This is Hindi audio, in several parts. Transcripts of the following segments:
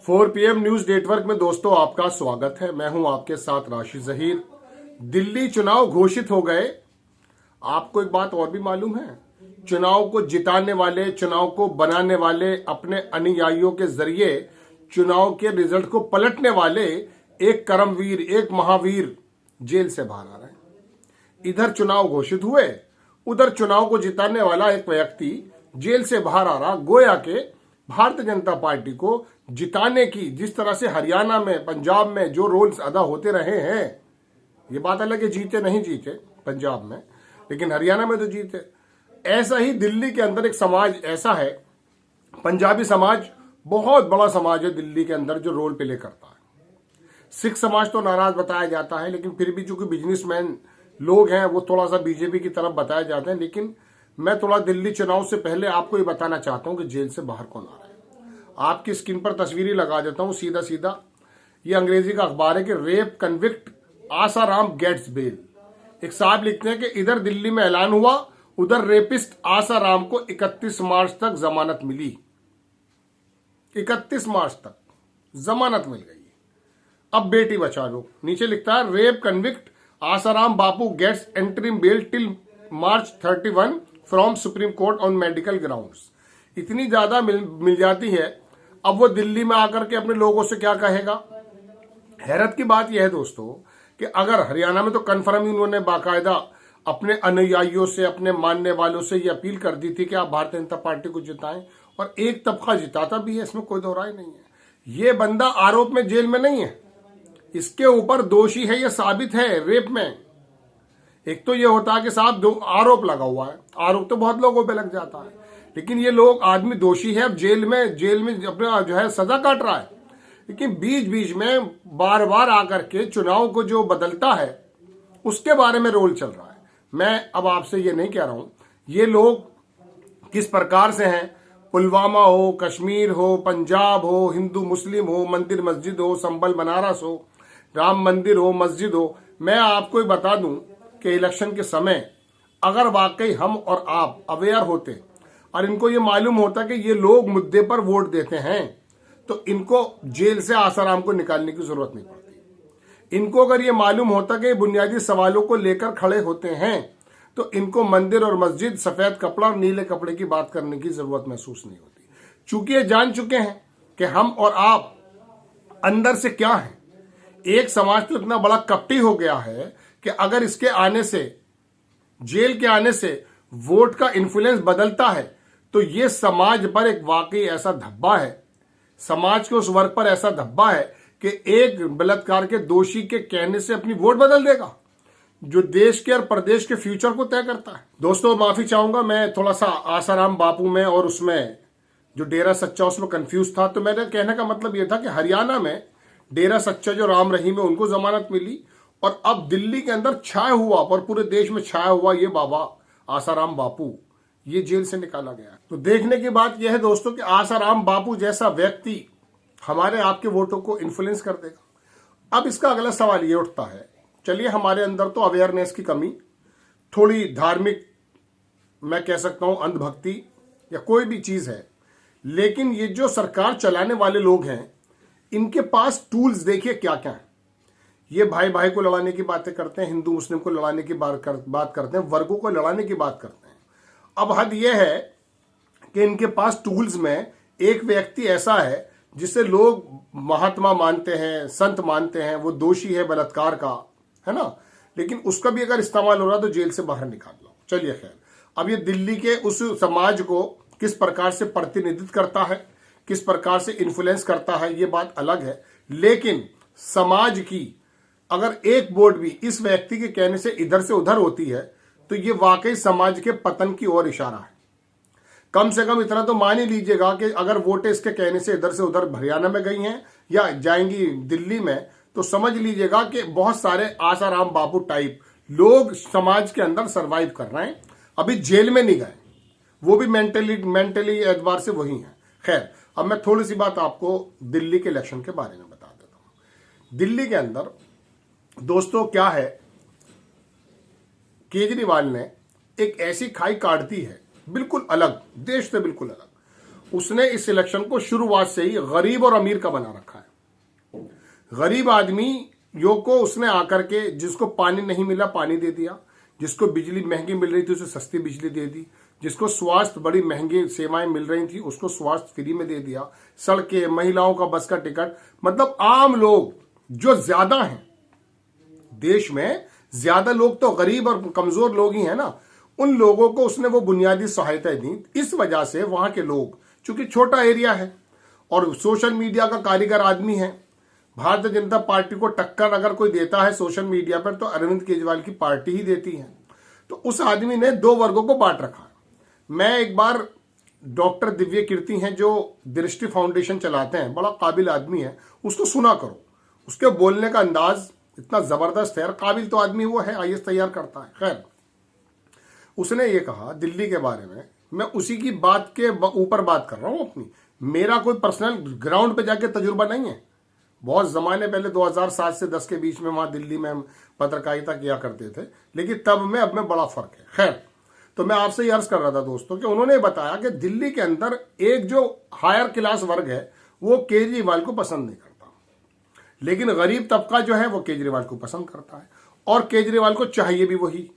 4 PM न्यूज नेटवर्क में दोस्तों आपका स्वागत है। मैं हूं आपके साथ राशि जहीर। दिल्ली चुनाव घोषित हो गए। आपको एक बात और भी मालूम है, चुनाव को जिताने वाले, चुनाव को बनाने वाले, अपने अनुयायियों के जरिए चुनाव के रिजल्ट को पलटने वाले एक कर्मवीर, एक महावीर जेल से बाहर आ रहे हैं। इधर चुनाव घोषित हुए, उधर चुनाव को जिताने वाला एक व्यक्ति जेल से बाहर आ रहा। गोया के भारतीय जनता पार्टी को जिताने की जिस तरह से हरियाणा में, पंजाब में जो रोल्स अदा होते रहे हैं, ये बात अलग है जीते नहीं जीते पंजाब में, लेकिन हरियाणा में तो जीते। ऐसा ही दिल्ली के अंदर एक समाज ऐसा है, पंजाबी समाज बहुत बड़ा समाज है दिल्ली के अंदर, जो रोल प्ले करता है। सिख समाज तो नाराज बताया जाता है, लेकिन फिर भी चूंकि बिजनेसमैन लोग हैं वो थोड़ा सा बीजेपी की तरफ बताए जाते हैं। लेकिन मैं थोड़ा दिल्ली चुनाव से पहले आपको ये बताना चाहता हूं कि जेल से बाहर कौन आ रहा है। आपकी स्क्रीन पर तस्वीरें लगा देता हूं सीधा सीधा। ये अंग्रेजी का अखबार है कि rape convict Asaram gets bail. एक साहब लिखते हैं कि इधर दिल्ली में ऐलान हुआ, उधर रेपिस्ट आसाराम को 31 मार्च तक जमानत मिली। 31 मार्च तक जमानत मिल गई। अब बेटी बचा लो। नीचे लिखता है rape convict Asaram Bapu gets interim bail till March 31 from Supreme Court on medical grounds. इतनी ज्यादा मिल जाती है, अब वो दिल्ली में आकर के अपने लोगों से क्या कहेगा। हैरत की बात यह है दोस्तों कि अगर हरियाणा में तो कन्फर्म ही उन्होंने बाकायदा अपने अनुयायियों से, अपने मानने वालों से ये अपील कर दी थी कि आप भारतीय जनता पार्टी को जिताएं, और एक तबका जिताता भी है, इसमें कोई दो राय नहीं है। ये बंदा आरोप में जेल में नहीं है, इसके ऊपर दोषी है, ये साबित है रेप में। एक तो ये होता है कि साहब दो आरोप लगा हुआ है, आरोप तो बहुत लोगों पे लग जाता है, लेकिन ये लोग आदमी दोषी है, अब जेल में अपना जो है सजा काट रहा है। लेकिन बीच बीच में बार बार आकर के चुनाव को जो बदलता है उसके बारे में रोल चल रहा है। मैं अब आपसे ये नहीं कह रहा हूं ये लोग किस प्रकार से हैं, पुलवामा हो, कश्मीर हो, पंजाब हो, हिंदू मुस्लिम हो, मंदिर मस्जिद हो, संभल बनारस हो, राम मंदिर हो, मस्जिद हो। मैं आपको बता दूं कि इलेक्शन के समय अगर वाकई हम और आप अवेयर होते और इनको ये मालूम होता कि ये लोग मुद्दे पर वोट देते हैं, तो इनको जेल से आसाराम को निकालने की जरूरत नहीं पड़ती। इनको अगर ये मालूम होता कि बुनियादी सवालों को लेकर खड़े होते हैं, तो इनको मंदिर और मस्जिद, सफेद कपड़ा और नीले कपड़े की बात करने की जरूरत महसूस नहीं होती। चूंकि ये जान चुके हैं कि हम और आप अंदर से क्या हैं। एक समाज तो इतना बड़ा कपटी हो गया है कि अगर इसके आने से, जेल के आने से वोट का इन्फ्लुएंस बदलता है, तो ये समाज पर एक वाकई ऐसा धब्बा है, समाज के उस वर्ग पर ऐसा धब्बा है कि एक बलात्कार के दोषी के कहने से अपनी वोट बदल देगा, जो देश के और प्रदेश के फ्यूचर को तय करता है। दोस्तों माफी चाहूंगा, मैं थोड़ा सा आसाराम बापू में और उसमें जो डेरा सच्चा उसमें कंफ्यूज था। तो मेरे कहने का मतलब यह था कि हरियाणा में डेरा सच्चा जो राम रहीम है उनको जमानत मिली, और अब दिल्ली के अंदर छाया हुआ और पूरे देश में छाया हुआ ये बाबा आसाराम बापू, ये जेल से निकाला गया। तो देखने की बात यह है दोस्तों कि आसाराम बापू जैसा व्यक्ति हमारे आपके वोटों को इन्फ्लुएंस कर देगा। अब इसका अगला सवाल ये उठता है, चलिए हमारे अंदर तो अवेयरनेस की कमी, थोड़ी धार्मिक, मैं कह सकता हूं अंधभक्ति या कोई भी चीज है, लेकिन ये जो सरकार चलाने वाले लोग हैं इनके पास टूल्स देखिए क्या क्या है। ये भाई भाई को लड़ाने की बातें करते हैं, हिंदू मुस्लिम को लड़ाने की बात करते हैं, वर्गों को लड़ाने की बात करते हैं। अब हद यह है कि इनके पास टूल्स में एक व्यक्ति ऐसा है जिसे लोग महात्मा मानते हैं, संत मानते हैं, वो दोषी है बलात्कार का, है ना, लेकिन उसका भी अगर इस्तेमाल हो रहा तो जेल से बाहर निकाल लो। चलिए खैर, अब ये दिल्ली के उस समाज को किस प्रकार से प्रतिनिधित्व करता है, किस प्रकार से इन्फ्लुएंस करता है, ये बात अलग है। लेकिन समाज की अगर एक वोट भी इस व्यक्ति के कहने से इधर से उधर होती है, तो ये वाकई समाज के पतन की ओर इशारा है। कम से कम इतना तो मान ही लीजिएगा कि अगर वोटें इसके कहने से इधर से उधर हरियाणा में गई हैं या जाएंगी दिल्ली में, तो समझ लीजिएगा कि बहुत सारे आसाराम बापू टाइप लोग समाज के अंदर सरवाइव कर रहे हैं, अभी जेल में नहीं गए, वो भी मेंटली एतबार से वही है। खैर, अब मैं थोड़ी सी बात आपको दिल्ली के इलेक्शन के बारे में बता देता हूं। दिल्ली के अंदर दोस्तों क्या है, केजरीवाल ने एक ऐसी खाई काट दी है, बिल्कुल अलग, देश से बिल्कुल अलग। उसने इस इलेक्शन को शुरुआत से ही गरीब और अमीर का बना रखा है। गरीब आदमी यो को उसने आकर के, जिसको पानी नहीं मिला पानी दे दिया, जिसको बिजली महंगी मिल रही थी उसे सस्ती बिजली दे दी, जिसको स्वास्थ्य बड़ी महंगी सेवाएं मिल रही थी उसको स्वास्थ्य फ्री में दे दिया, सड़कें, महिलाओं का बस का टिकट, मतलब आम लोग जो ज्यादा हैं देश में, ज्यादा लोग तो गरीब और कमजोर लोग ही हैं ना, उन लोगों को उसने वो बुनियादी सहायता दी। इस वजह से वहां के लोग, चूंकि छोटा एरिया है और सोशल मीडिया का कारीगर आदमी है, भारतीय जनता पार्टी को टक्कर अगर कोई देता है सोशल मीडिया पर तो अरविंद केजरीवाल की पार्टी ही देती है। तो उस आदमी ने दो वर्गों को बांट रखा। मैं एक बार डॉक्टर दिव्य कीर्ति हैं जो दृष्टि फाउंडेशन चलाते हैं, बड़ा काबिल आदमी है, उसको सुना करो। उसके बोलने का अंदाज इतना जबरदस्त है, और काबिल तो आदमी वो है, आईएएस तैयार करता है। खैर, उसने ये कहा दिल्ली के बारे में, मैं उसी की बात के ऊपर बात कर रहा हूं अपनी, मेरा कोई पर्सनल ग्राउंड पे जाके तजुर्बा नहीं है। बहुत जमाने पहले 2007 से 10 के बीच में वहां दिल्ली में हम पत्रकारिता किया करते थे, लेकिन तब में अब में बड़ा फर्क है। खैर, तो मैं आपसे ये अर्ज कर रहा था दोस्तों कि उन्होंने बताया कि दिल्ली के अंदर एक जो हायर क्लास वर्ग है वो केजरीवाल को पसंद नहीं करता, लेकिन गरीब तबका जो है वो केजरीवाल को पसंद करता है, और केजरीवाल को चाहिए भी वही,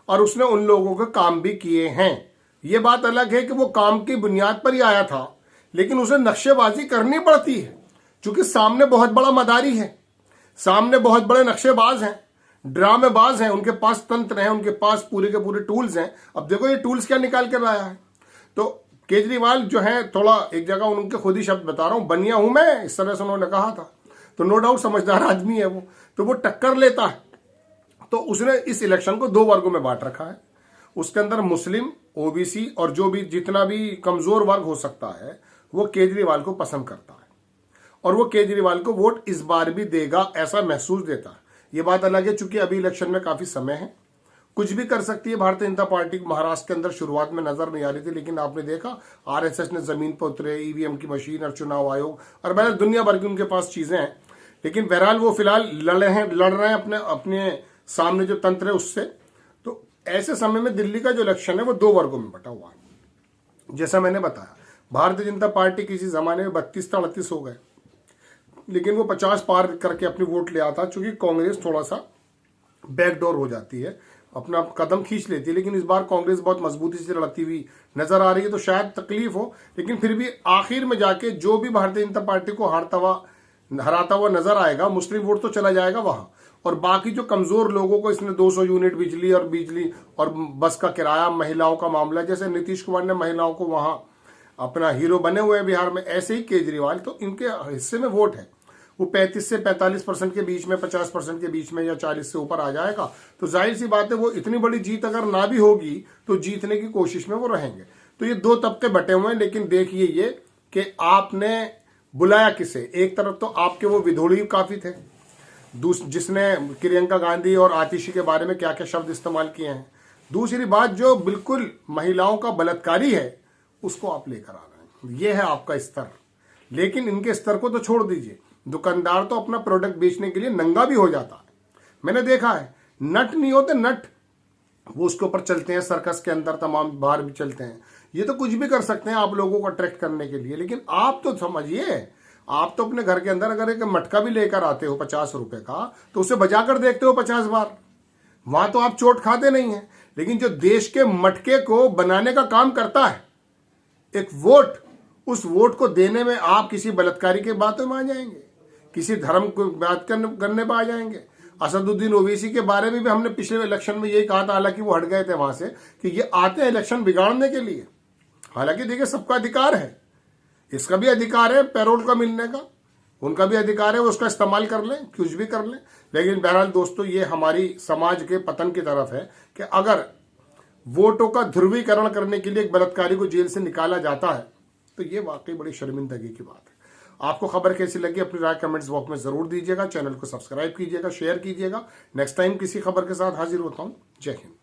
और उसने उन लोगों के काम भी किए हैं। ये बात अलग है कि वो काम की बुनियाद पर ही आया था, लेकिन उसे नक्शेबाजी करनी पड़ती है, क्योंकि सामने बहुत बड़ा मदारी है, सामने बहुत बड़े नक्शेबाज हैं, ड्रामेबाज हैं, उनके पास तंत्र हैं, उनके पास पूरे के पूरे टूल्स हैं। अब देखो ये टूल्स क्या निकाल कर लाया है। तो केजरीवाल जो है, थोड़ा एक जगह उनके खुद ही शब्द बता रहा हूं, बनिया हूं मैं, इस तरह से उन्होंने कहा था। तो नो डाउट समझदार आदमी है वो, तो वो टक्कर लेता है। तो उसने इस इलेक्शन को दो वर्गों में बांट रखा है। उसके अंदर मुस्लिम, ओबीसी और जो भी जितना भी कमजोर वर्ग हो सकता है वो केजरीवाल को पसंद करता है, और वो केजरीवाल को वोट इस बार भी देगा ऐसा महसूस देता है। ये बात अलग है, चूंकि अभी इलेक्शन में काफी समय है, कुछ भी कर सकती है भारतीय जनता पार्टी। महाराष्ट्र के अंदर शुरुआत में नजर नहीं आ रही थी, लेकिन आपने देखा आरएसएस ने जमीन पर उतरे, ईवीएम की मशीन और चुनाव आयोग और बहरहाल दुनिया भर की उनके पास चीजें हैं, लेकिन बहरहाल वो फिलहाल लड़ रहे हैं अपने सामने जो तंत्र है उससे। तो ऐसे समय में दिल्ली का जो इलेक्शन है वो दो वर्गों में बटा हुआ है। जैसा मैंने बताया, भारतीय जनता पार्टी किसी जमाने में 32-38 हो गए, लेकिन वो 50 पार करके अपनी वोट ले आता, चूंकि कांग्रेस थोड़ा सा बैकडोर हो जाती है, अपना कदम खींच लेती है। लेकिन इस बार कांग्रेस बहुत मजबूती से लड़ती हुई नजर आ रही है, तो शायद तकलीफ हो, लेकिन फिर भी आखिर में जाके जो भी भारतीय जनता पार्टी को हराता हुआ नजर आएगा, मुस्लिम वोट तो चला जाएगा वहां, और बाकी जो कमजोर लोगों को इसने 200 यूनिट बिजली और बस का किराया, महिलाओं का मामला, जैसे नीतीश कुमार ने महिलाओं को वहां अपना हीरो बने हुए हैं बिहार में, ऐसे ही केजरीवाल, तो इनके हिस्से में वोट है वो 35 से 45% के बीच में, 50% के बीच में, या 40 से ऊपर आ जाएगा। तो जाहिर सी बात है वो इतनी बड़ी जीत अगर ना भी होगी तो जीतने की कोशिश में वो रहेंगे। तो ये दो तबके बटे हुए हैं, लेकिन देखिए ये कि आपने बुलाया किसे। एक तरफ तो आपके वो विधोड़ी काफी थे, जिसने प्रियंका गांधी और आतिशी के बारे में क्या क्या शब्द इस्तेमाल किए हैं। दूसरी बात, जो बिल्कुल महिलाओं का बलात्कारी है उसको आप लेकर आ रहे हैं, ये है आपका स्तर। लेकिन इनके स्तर को तो छोड़ दीजिए, दुकानदार तो अपना प्रोडक्ट बेचने के लिए नंगा भी हो जाता है, मैंने देखा है। नट नहीं होते नट, वो उसके ऊपर चलते हैं, सर्कस के अंदर तमाम बाहर भी चलते हैं। ये तो कुछ भी कर सकते हैं आप लोगों को अट्रैक्ट करने के लिए, लेकिन आप तो समझिए, आप तो अपने घर के अंदर अगर एक मटका भी लेकर आते हो 50 रुपए का, तो उसे बजाकर देखते हो 50 बार, वहां तो आप चोट खाते नहीं है। लेकिन जो देश के मटके को बनाने का काम करता है एक वोट, उस वोट को देने में आप किसी बलात्कारी के बातों में आ जाएंगे, किसी धर्म को बात करने पर आ जाएंगे। असदुद्दीन ओवैसी के बारे में भी हमने पिछले इलेक्शन में यही कहा था, हालांकि वो हट गए थे वहां से, कि ये आते हैं इलेक्शन बिगाड़ने के लिए। हालांकि देखिए सबका अधिकार है, इसका भी अधिकार है पैरोल का मिलने का, उनका भी अधिकार है, वो उसका इस्तेमाल कर लें, कुछ भी कर लें। लेकिन बहरहाल दोस्तों, ये हमारी समाज के पतन की तरफ है कि अगर वोटों का ध्रुवीकरण करने के लिए एक बलात्कारी को जेल से निकाला जाता है तो ये वाकई बड़ी शर्मिंदगी की बात है। आपको खबर कैसी लगी अपनी राय कमेंट्स बॉक्स में जरूर दीजिएगा, चैनल को सब्सक्राइब कीजिएगा, शेयर कीजिएगा। नेक्स्ट टाइम किसी खबर के साथ हाजिर होता हूं। जय हिंद।